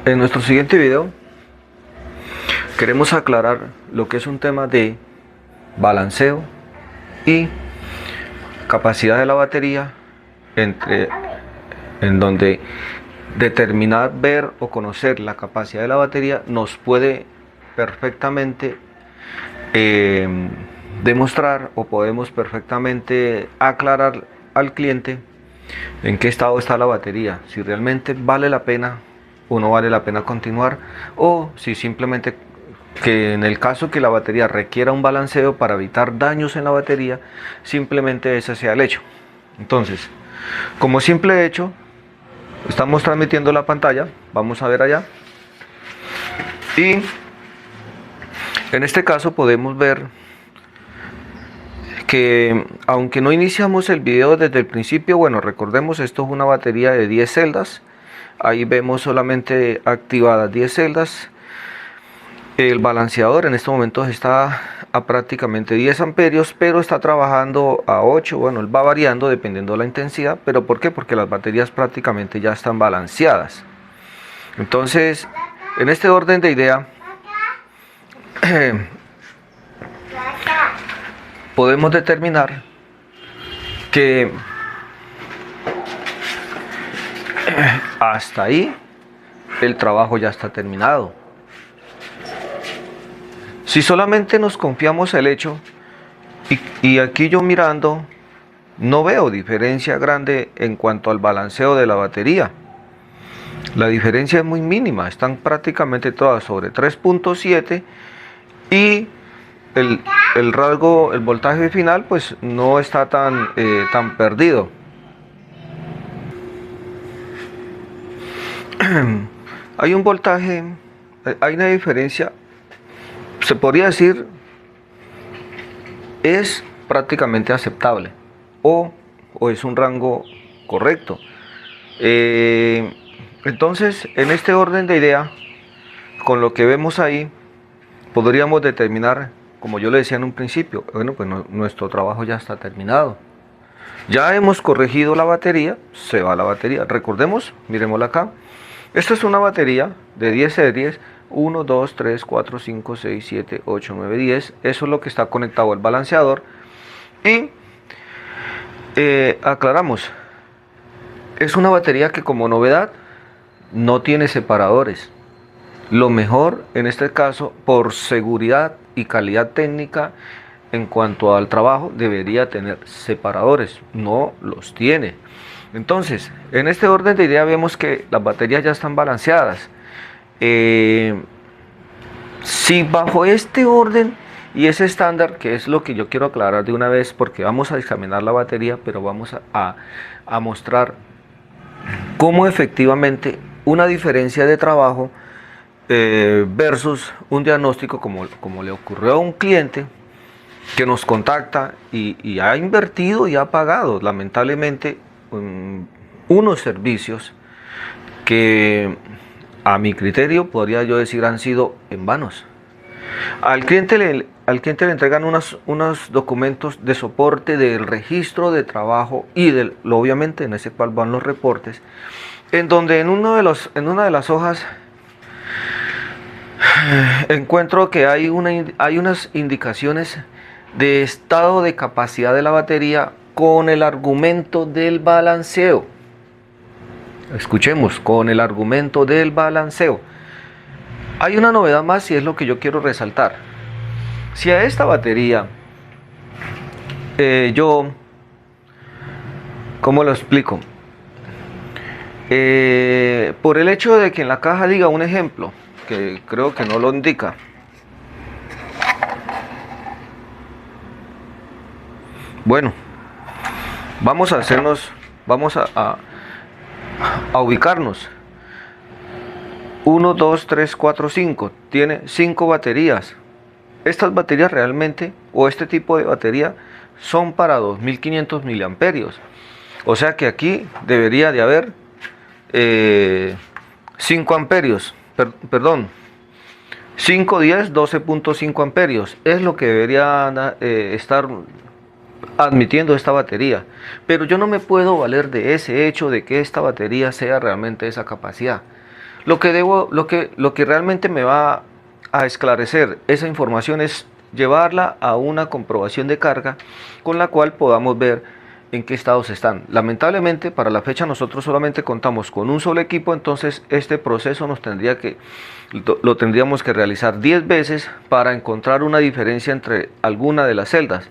En nuestro siguiente video queremos aclarar lo que es un tema de balanceo y capacidad de la batería, en donde determinar, ver o conocer la capacidad de la batería nos puede perfectamente demostrar, o podemos perfectamente aclarar al cliente en qué estado está la batería, si realmente vale la pena o no vale la pena continuar, o si simplemente, que en el caso que la batería requiera un balanceo para evitar daños en la batería, simplemente ese sea el hecho. Entonces, como simple hecho, estamos transmitiendo la pantalla, vamos a ver allá, y en este caso podemos ver que aunque no iniciamos el video desde el principio, bueno, recordemos, esto es una batería de 10 celdas. Ahí vemos solamente activadas 10 celdas. El balanceador en este momento está a prácticamente 10 amperios, pero está trabajando a 8. Bueno, él va variando dependiendo de la intensidad. ¿Pero por qué? Porque las baterías prácticamente ya están balanceadas. Entonces, en este orden de idea, podemos determinar que hasta ahí el trabajo ya está terminado. Si solamente nos confiamos el hecho, y aquí yo mirando no veo diferencia grande en cuanto al balanceo de la batería. La diferencia es muy mínima, están prácticamente todas sobre 3.7 y el rasgo, el voltaje final pues no está tan perdido. Hay un voltaje, hay una diferencia, se podría decir, es prácticamente aceptable o es un rango correcto. Entonces, en este orden de idea, con lo que vemos ahí, podríamos determinar, como yo le decía en un principio, bueno, pues nuestro trabajo ya está terminado. Ya hemos corregido la batería, se va la batería. Recordemos, miremosla acá. Esta es una batería de 10 series, 1, 2, 3, 4, 5, 6, 7, 8, 9, 10. Eso es lo que está conectado al balanceador. Y aclaramos, es una batería que como novedad no tiene separadores. Lo mejor en este caso, por seguridad y calidad técnica en cuanto al trabajo, debería tener separadores. No los tiene. Entonces, en este orden de idea vemos que las baterías ya están balanceadas. Si bajo este orden y ese estándar, que es lo que yo quiero aclarar de una vez, porque vamos a examinar la batería, pero vamos a mostrar cómo efectivamente una diferencia de trabajo versus un diagnóstico, como le ocurrió a un cliente que nos contacta y ha invertido y ha pagado lamentablemente unos servicios que a mi criterio podría yo decir han sido en vanos. Al cliente le entregan unos documentos de soporte del registro de trabajo y obviamente en ese cual van los reportes, en donde en una de las hojas encuentro que hay unas indicaciones de estado de capacidad de la batería con el argumento del balanceo. Escuchemos, con el argumento del balanceo. Hay una novedad más y es lo que yo quiero resaltar. Si a esta batería ¿cómo lo explico? Por el hecho de que en la caja diga un ejemplo, que creo que no lo indica. Bueno, vamos a ubicarnos. 1, 2, 3, 4, 5. Tiene 5 baterías. Estas baterías realmente, o este tipo de batería, son para 2500 miliamperios. O sea que aquí debería de haber 5 amperios. Perdón. 5, 10, 12.5 amperios. Es lo que debería estar admitiendo esta batería. Pero yo no me puedo valer de ese hecho de que esta batería sea realmente esa capacidad. Lo que realmente me va a esclarecer esa información es llevarla a una comprobación de carga con la cual podamos ver en qué estados están. Lamentablemente, para la fecha nosotros solamente contamos con un solo equipo, entonces este proceso lo tendríamos que realizar 10 veces para encontrar una diferencia entre alguna de las celdas.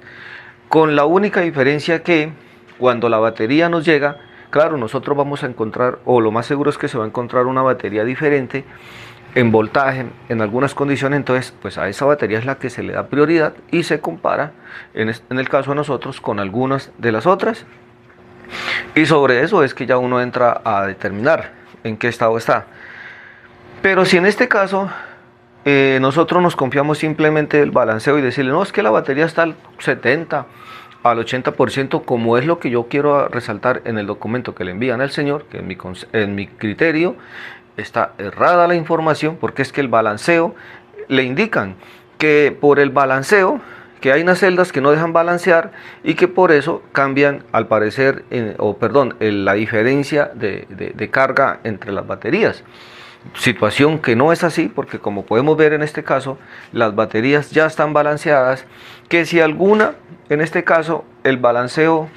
Con la única diferencia que cuando la batería nos llega, claro, nosotros vamos a encontrar, o lo más seguro es que se va a encontrar una batería diferente en voltaje, en algunas condiciones, entonces pues a esa batería es la que se le da prioridad y se compara, en el caso de nosotros, con algunas de las otras. Y sobre eso es que ya uno entra a determinar en qué estado está. Pero si en este caso nosotros nos confiamos simplemente del balanceo y decirle, no, es que la batería está al 70, al 80%, como es lo que yo quiero resaltar en el documento que le envían al señor, que en mi criterio está errada la información, porque es que el balanceo le indican que por el balanceo, que hay unas celdas que no dejan balancear y que por eso cambian, al parecer, la diferencia de carga entre las baterías. Situación que no es así, porque como podemos ver en este caso, las baterías ya están balanceadas, que si alguna, en este caso, el balanceo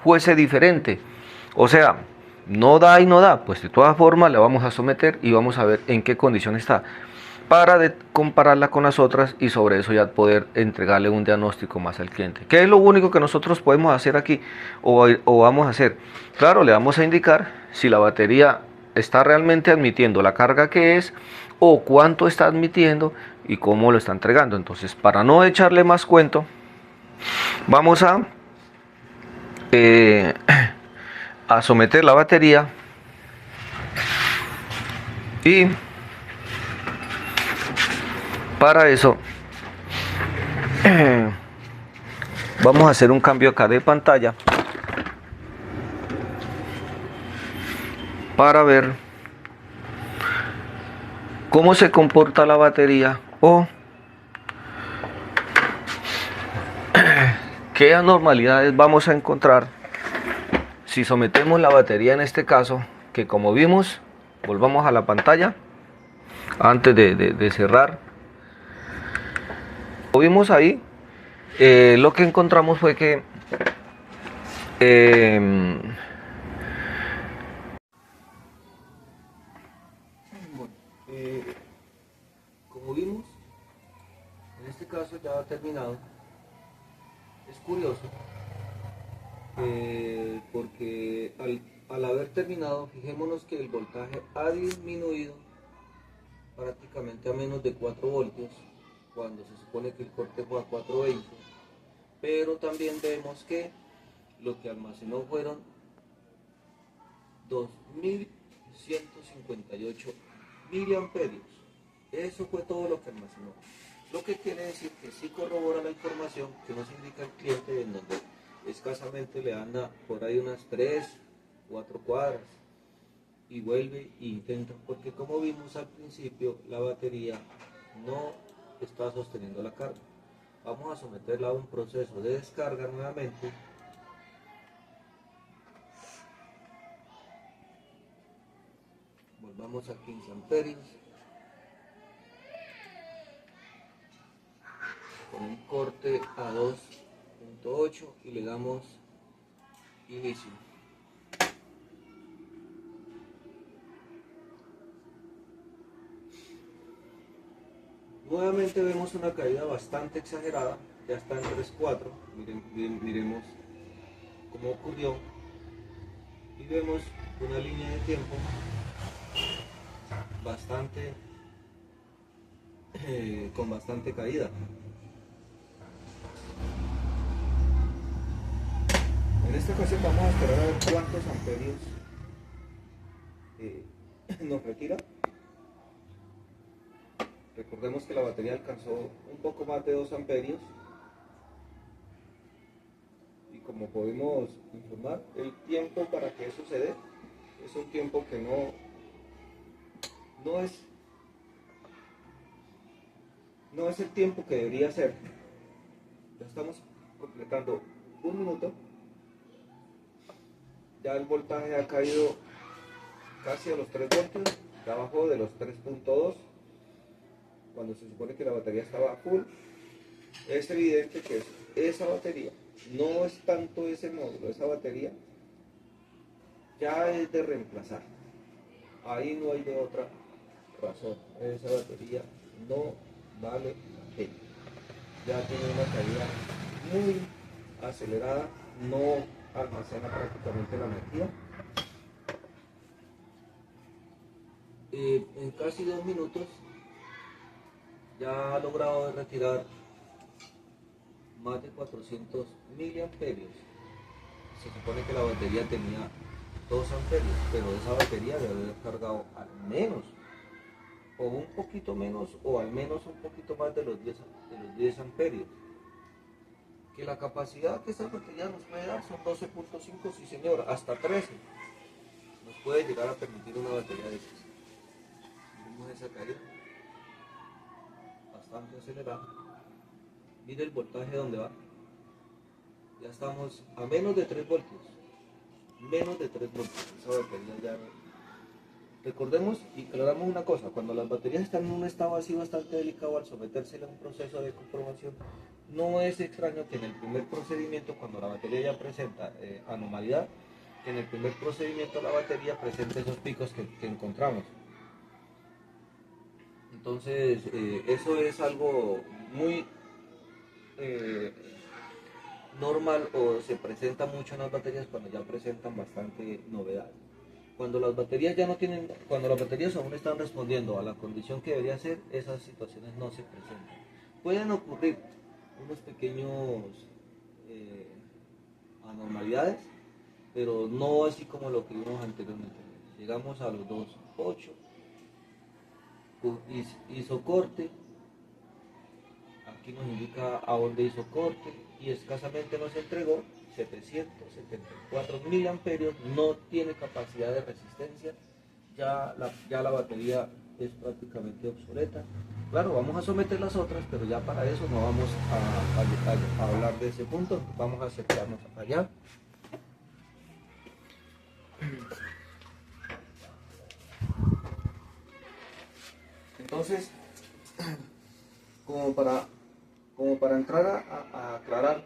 fuese diferente, o sea, no da y no da, pues de todas formas la vamos a someter y vamos a ver en qué condición está, para compararla con las otras y sobre eso ya poder entregarle un diagnóstico más al cliente. ¿Qué es lo único que nosotros podemos hacer aquí o vamos a hacer? Claro, le vamos a indicar si la batería está realmente admitiendo la carga que es o cuánto está admitiendo y cómo lo está entregando. Entonces, para no echarle más cuento, vamos eh, a someter la batería y para eso vamos a hacer un cambio acá de pantalla para ver cómo se comporta la batería o qué anormalidades vamos a encontrar si sometemos la batería en este caso, que como vimos, volvamos a la pantalla antes de cerrar. Como vimos ahí, lo que encontramos fue que eh, como vimos, en este caso ya ha terminado. Es curioso porque al haber terminado, fijémonos que el voltaje ha disminuido prácticamente a menos de 4 voltios cuando se supone que el corte fue a 420, pero también vemos que lo que almacenó fueron 2158 miliamperios. Eso fue todo lo que almacenó, lo que quiere decir que sí corrobora la información que nos indica el cliente, en donde escasamente le anda por ahí unas 3, 4 cuadras y vuelve e intenta, porque como vimos al principio, la batería no está sosteniendo la carga. Vamos a someterla a un proceso de descarga nuevamente. Volvamos a 15 amperios con un corte a 2.8 y le damos inicio. Nuevamente vemos una caída bastante exagerada, ya está en 3.4, miremos cómo ocurrió y vemos una línea de tiempo con bastante caída. En esta ocasión vamos a esperar a ver cuántos amperios nos retira. Recordemos que la batería alcanzó un poco más de 2 amperios y como podemos informar, el tiempo para que eso se dé es un tiempo que no es el tiempo que debería ser. Ya estamos completando 1 minuto. Ya el voltaje ha caído casi a los 3 voltios. ya bajó de los 3.2 cuando se supone que la batería estaba full. Es evidente que esa batería, no es tanto ese módulo, esa batería ya es de reemplazar. Ahí no hay de otra razón. Esa batería no vale la pena. Ya tiene una caída muy acelerada, no almacena prácticamente la energía. En casi 2 minutos ya ha logrado retirar más de 400 miliamperios. Se supone que la batería tenía 2 amperios, pero esa batería debe haber cargado al menos, o un poquito menos, o al menos un poquito más de los 10 amperios. Que la capacidad que esta batería nos puede dar son 12.5, sí señor, hasta 13. Nos puede llegar a permitir una batería de esas. Vemos esa caída bastante acelerada. Mire el voltaje donde va. Ya estamos a menos de 3 voltios. Menos de 3 voltios. Esa batería ya no. Recordemos y aclaramos una cosa: cuando las baterías están en un estado así bastante delicado, al someterse a un proceso de comprobación, no es extraño que en el primer procedimiento, cuando la batería ya presenta anomalidad, que en el primer procedimiento la batería presente esos picos que encontramos. Entonces, eso es algo muy normal, o se presenta mucho en las baterías cuando ya presentan bastante novedad. Cuando las baterías ya no tienen, cuando las baterías aún están respondiendo a la condición que debería ser, esas situaciones no se presentan. Pueden ocurrir unos pequeños anormalidades, pero no así como lo que vimos anteriormente. Llegamos a los 2.8, hizo corte, aquí nos indica a dónde hizo corte y escasamente nos entregó 774 miliamperios. No tiene capacidad de resistencia, ya la batería es prácticamente obsoleta. Claro, vamos a someter las otras, pero ya para eso no vamos a hablar de ese punto. Vamos a acercarnos allá. Entonces, como para entrar a aclarar,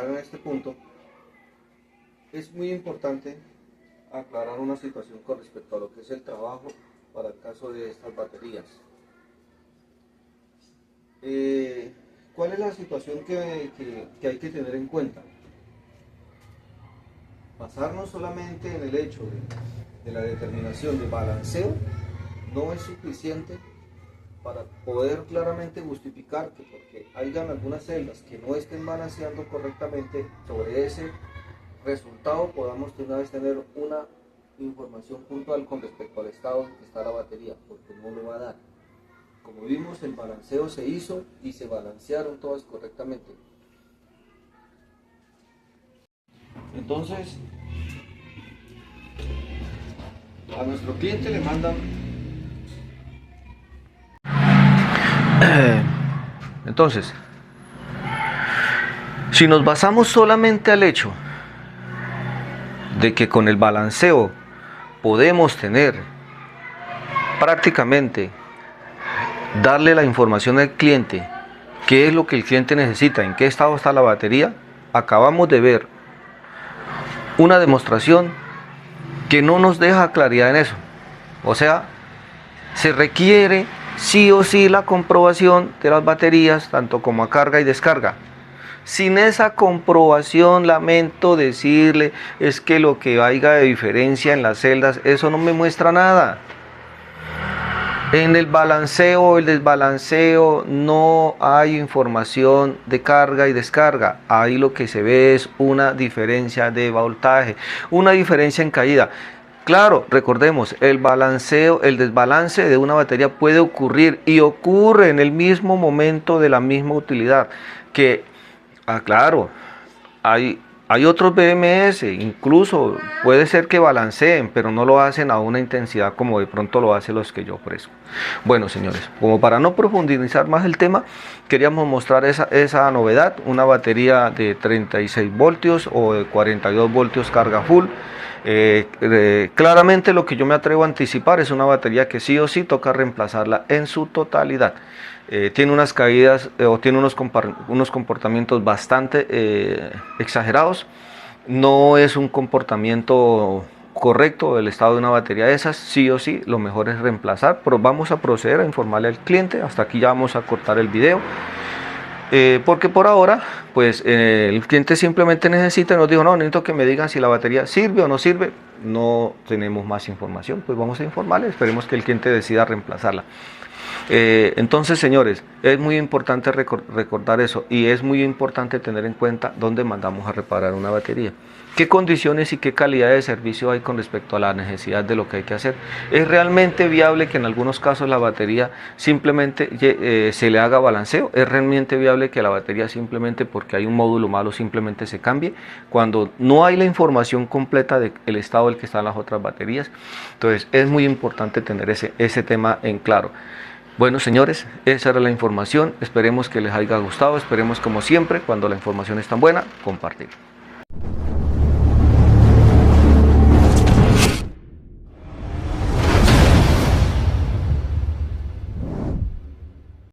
en este punto, es muy importante aclarar una situación con respecto a lo que es el trabajo para el caso de estas baterías. ¿Cuál es la situación que hay que tener en cuenta? Basarnos solamente en el hecho de la determinación de balanceo no es suficiente para poder claramente justificar que porque hayan algunas celdas que no estén balanceando correctamente, sobre ese resultado podamos de una vez tener una información puntual con respecto al estado en que está la batería, porque no lo va a dar. Como vimos, el balanceo se hizo y se balancearon todas correctamente. Entonces, a nuestro cliente le mandan. Entonces, si nos basamos solamente al hecho de que con el balanceo podemos tener prácticamente darle la información al cliente, qué es lo que el cliente necesita, en qué estado está la batería, acabamos de ver una demostración que no nos deja claridad en eso. O sea, se requiere sí o sí la comprobación de las baterías, tanto como a carga y descarga. Sin esa comprobación, lamento decirle, es que lo que haya de diferencia en las celdas, eso no me muestra nada. En el balanceo o el desbalanceo no hay información de carga y descarga. Ahí lo que se ve es una diferencia de voltaje, una diferencia en caída. Claro, recordemos, el balanceo, el desbalance de una batería puede ocurrir y ocurre en el mismo momento de la misma utilidad. Claro, hay Hay otros BMS, incluso puede ser que balanceen, pero no lo hacen a una intensidad como de pronto lo hacen los que yo ofrezco. Bueno, señores, como para no profundizar más el tema, queríamos mostrar esa novedad, una batería de 36 voltios o de 42 voltios carga full. Claramente lo que yo me atrevo a anticipar es una batería que sí o sí toca reemplazarla en su totalidad. Tiene unas caídas o tiene unos comportamientos bastante exagerados. No es un comportamiento correcto del estado de una batería de esas. Sí o sí, lo mejor es reemplazar, pero vamos a proceder a informarle al cliente. Hasta aquí ya vamos a cortar el video. Porque por ahora, pues el cliente simplemente necesita, nos dijo, no, necesito que me digan si la batería sirve o no sirve. No tenemos más información, pues vamos a informarle, esperemos que el cliente decida reemplazarla. Entonces, señores, es muy importante recordar eso, y es muy importante tener en cuenta dónde mandamos a reparar una batería, qué condiciones y qué calidad de servicio hay con respecto a la necesidad de lo que hay que hacer. Es realmente viable que en algunos casos la batería simplemente se le haga balanceo. Es realmente viable que la batería simplemente porque hay un módulo malo simplemente se cambie cuando no hay la información completa del estado del que están las otras baterías. Entonces es muy importante tener ese tema en claro. Bueno, señores, esa era la información. Esperemos que les haya gustado. Esperemos, como siempre, cuando la información es tan buena, compartir.